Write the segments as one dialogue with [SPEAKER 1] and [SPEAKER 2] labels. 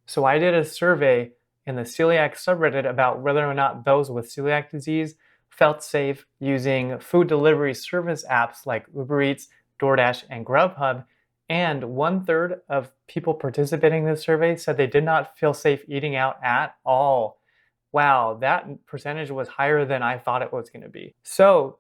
[SPEAKER 1] So I did a survey in the celiac subreddit about whether or not those with celiac disease felt safe using food delivery service apps like Uber Eats, DoorDash, and Grubhub. And 1/3 of people participating in this survey said they did not feel safe eating out at all. Wow, that percentage was higher than I thought it was going to be. So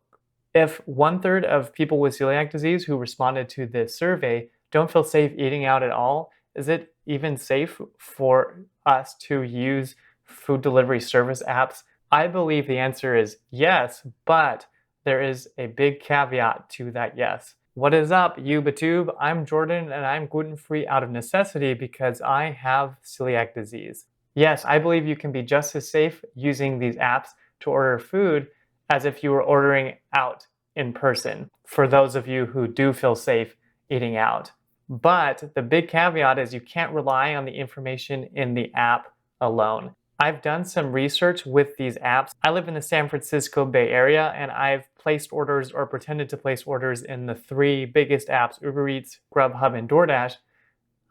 [SPEAKER 1] if 1/3 of people with celiac disease who responded to this survey don't feel safe eating out at all, is it even safe for us to use food delivery service apps? I believe the answer is yes, but there is a big caveat to that yes. What is up, YouTube? I'm Jordan and I'm gluten-free out of necessity because I have celiac disease. Yes, I believe you can be just as safe using these apps to order food as if you were ordering out in person, for those of you who do feel safe eating out. But the big caveat is you can't rely on the information in the app alone. I've done some research with these apps. I live in the San Francisco Bay Area and I've placed orders or pretended to place orders in the 3 biggest apps, Uber Eats, Grubhub, and DoorDash.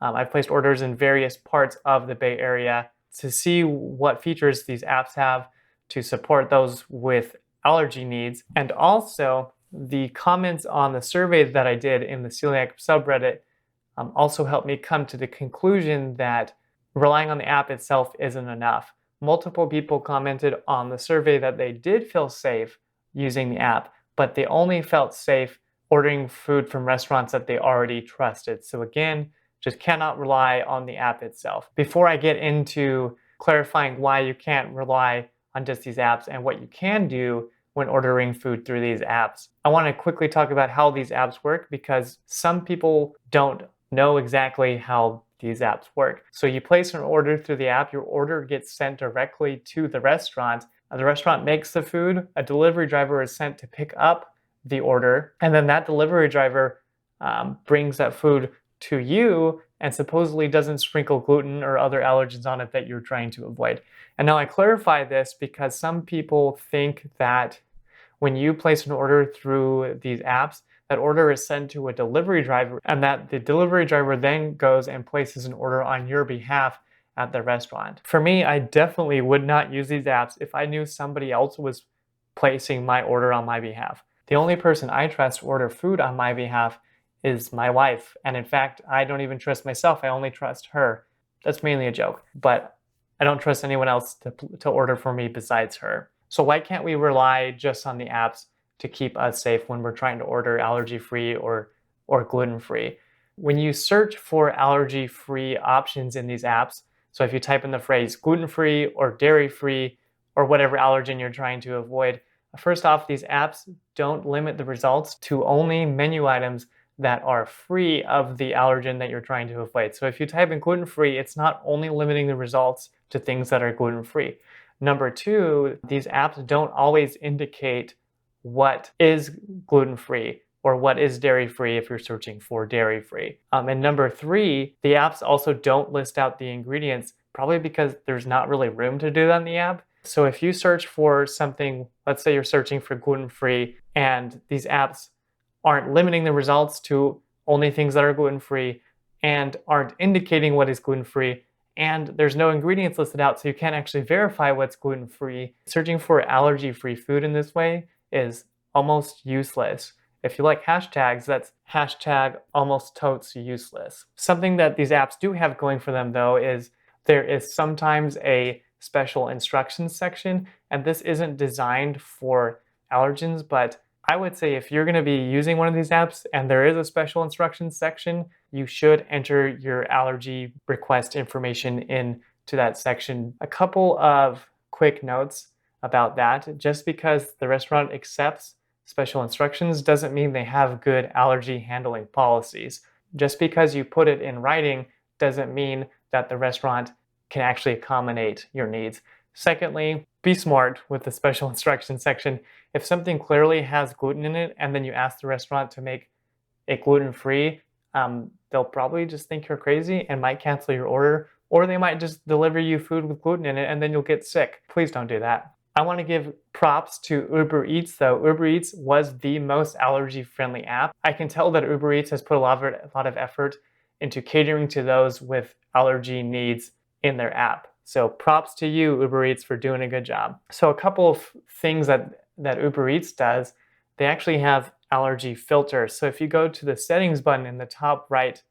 [SPEAKER 1] I've placed orders in various parts of the Bay Area to see what features these apps have to support those with allergy needs. And also the comments on the survey that I did in the celiac subreddit also helped me come to the conclusion that relying on the app itself isn't enough. Multiple people commented on the survey that they did feel safe using the app, but they only felt safe ordering food from restaurants that they already trusted. So again, just cannot rely on the app itself. Before I get into clarifying why you can't rely on just these apps and what you can do when ordering food through these apps, I want to quickly talk about how these apps work because some people don't know exactly how these apps work. So you place an order through the app, your order gets sent directly to the restaurant. The restaurant makes the food, a delivery driver is sent to pick up the order, and then that delivery driver brings that food to you and supposedly doesn't sprinkle gluten or other allergens on it that you're trying to avoid. And now I clarify this because some people think that when you place an order through these apps, that order is sent to a delivery driver and that the delivery driver then goes and places an order on your behalf at the restaurant. For me, I definitely would not use these apps if I knew somebody else was placing my order on my behalf. The only person I trust to order food on my behalf is my wife. And in fact, I don't even trust myself. I only trust her. That's mainly a joke, but I don't trust anyone else to order for me besides her. So why can't we rely just on the apps to keep us safe when we're trying to order allergy-free or gluten-free? When you search for allergy-free options in these apps, so if you type in the phrase gluten-free or dairy-free or whatever allergen you're trying to avoid, first off, these apps don't limit the results to only menu items that are free of the allergen that you're trying to avoid. So if you type in gluten-free, it's not only limiting the results to things that are gluten-free. Number 2, these apps don't always indicate what is gluten-free or what is dairy-free if you're searching for dairy-free. And number 3, the apps also don't list out the ingredients, probably because there's not really room to do that in the app. So if you search for something, let's say you're searching for gluten-free and these apps aren't limiting the results to only things that are gluten-free and aren't indicating what is gluten-free, and there's no ingredients listed out so you can't actually verify what's gluten-free, searching for allergy-free food in this way is almost useless. If you like hashtags, that's hashtag almost totes useless. Something that these apps do have going for them though is there is sometimes a special instructions section, and this isn't designed for allergens, but I would say if you're going to be using one of these apps and there is a special instructions section, you should enter your allergy request information into that section. A couple of quick notes about that. Just because the restaurant accepts special instructions doesn't mean they have good allergy handling policies. Just because you put it in writing doesn't mean that the restaurant can actually accommodate your needs. Secondly, be smart with the special instructions section. If something clearly has gluten in it and then you ask the restaurant to make it gluten-free, they'll probably just think you're crazy and might cancel your order, or they might just deliver you food with gluten in it and then you'll get sick. Please don't do that. I want to give props to Uber Eats though. Uber Eats was the most allergy-friendly app. I can tell that Uber Eats has put a lot of effort into catering to those with allergy needs in their app. So props to you, Uber Eats, for doing a good job. So a couple of things that Uber Eats does, they actually have allergy filters. So if you go to the settings button in the top right.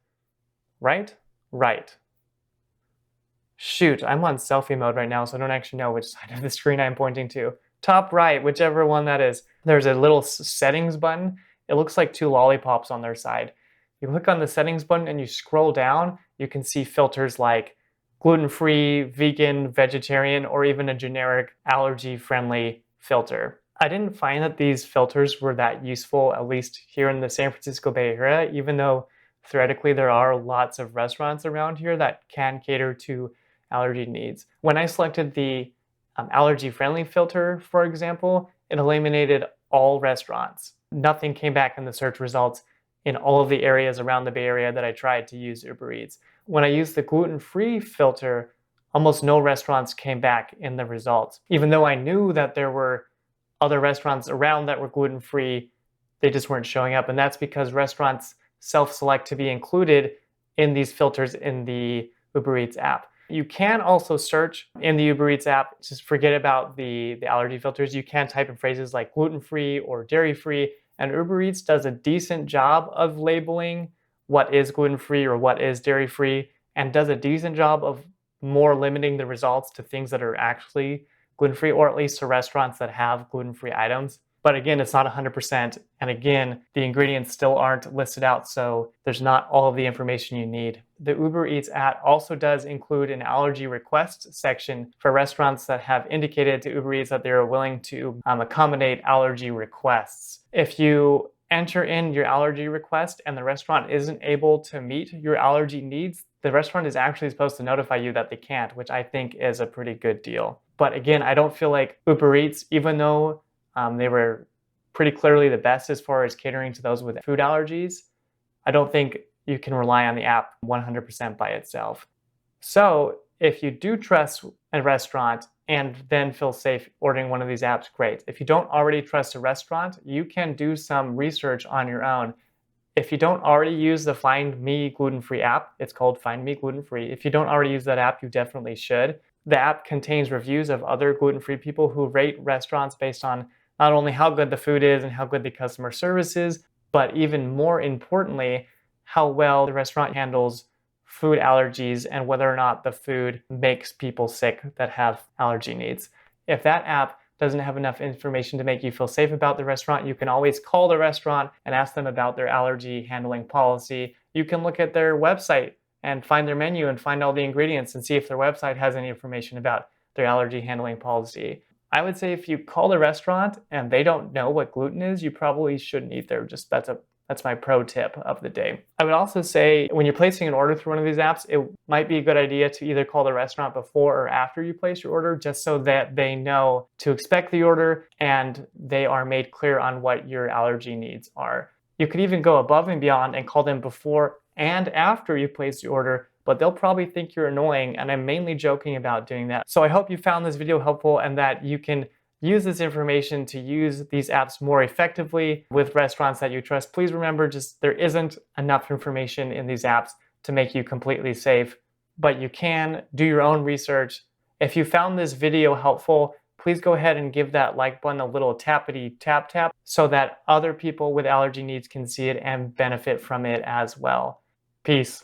[SPEAKER 1] Shoot, I'm on selfie mode right now, so I don't actually know which side of the screen I'm pointing to. Top right, whichever one that is. There's a little settings button. It looks like two lollipops on their side. You click on the settings button and you scroll down, you can see filters like gluten-free, vegan, vegetarian, or even a generic allergy-friendly filter. I didn't find that these filters were that useful, at least here in the San Francisco Bay Area, even though theoretically there are lots of restaurants around here that can cater to allergy needs. When I selected the allergy-friendly filter, for example, it eliminated all restaurants. Nothing came back in the search results in all of the areas around the Bay Area that I tried to use Uber Eats. When I used the gluten-free filter, almost no restaurants came back in the results. Even though I knew that there were other restaurants around that were gluten-free, they just weren't showing up. And that's because restaurants self-select to be included in these filters in the Uber Eats app. You can also search in the Uber Eats app, just forget about the allergy filters. You can type in phrases like gluten-free or dairy-free, and Uber Eats does a decent job of labeling what is gluten-free or what is dairy-free, and does a decent job of more limiting the results to things that are actually gluten-free, or at least to restaurants that have gluten-free items. But again, it's not 100%. And again, the ingredients still aren't listed out, so there's not all of the information you need. The Uber Eats app also does include an allergy request section for restaurants that have indicated to Uber Eats that they're willing to accommodate allergy requests. If you enter in your allergy request and the restaurant isn't able to meet your allergy needs, the restaurant is actually supposed to notify you that they can't, which I think is a pretty good deal. But again, I don't feel like Uber Eats, even though they were pretty clearly the best as far as catering to those with food allergies, I don't think you can rely on the app 100% by itself. So if you do trust a restaurant and then feel safe ordering one of these apps, great. If you don't already trust a restaurant, you can do some research on your own. If you don't already use the Find Me Gluten-Free app, it's called Find Me Gluten-Free. If you don't already use that app, you definitely should. The app contains reviews of other gluten-free people who rate restaurants based on not only how good the food is and how good the customer service is, but even more importantly, how well the restaurant handles food allergies and whether or not the food makes people sick that have allergy needs. If that app doesn't have enough information to make you feel safe about the restaurant, you can always call the restaurant and ask them about their allergy handling policy. You can look at their website and find their menu and find all the ingredients and see if their website has any information about their allergy handling policy. I would say if you call the restaurant and they don't know what gluten is, you probably shouldn't eat there. That's my pro tip of the day. I would also say when you're placing an order through one of these apps, it might be a good idea to either call the restaurant before or after you place your order, just so that they know to expect the order and they are made clear on what your allergy needs are. You could even go above and beyond and call them before and after you place the order, but they'll probably think you're annoying, and I'm mainly joking about doing that. So I hope you found this video helpful and that you can use this information to use these apps more effectively with restaurants that you trust. Please remember, just there isn't enough information in these apps to make you completely safe, but you can do your own research. If you found this video helpful, please go ahead and give that like button a little tappity tap tap so that other people with allergy needs can see it and benefit from it as well. Peace.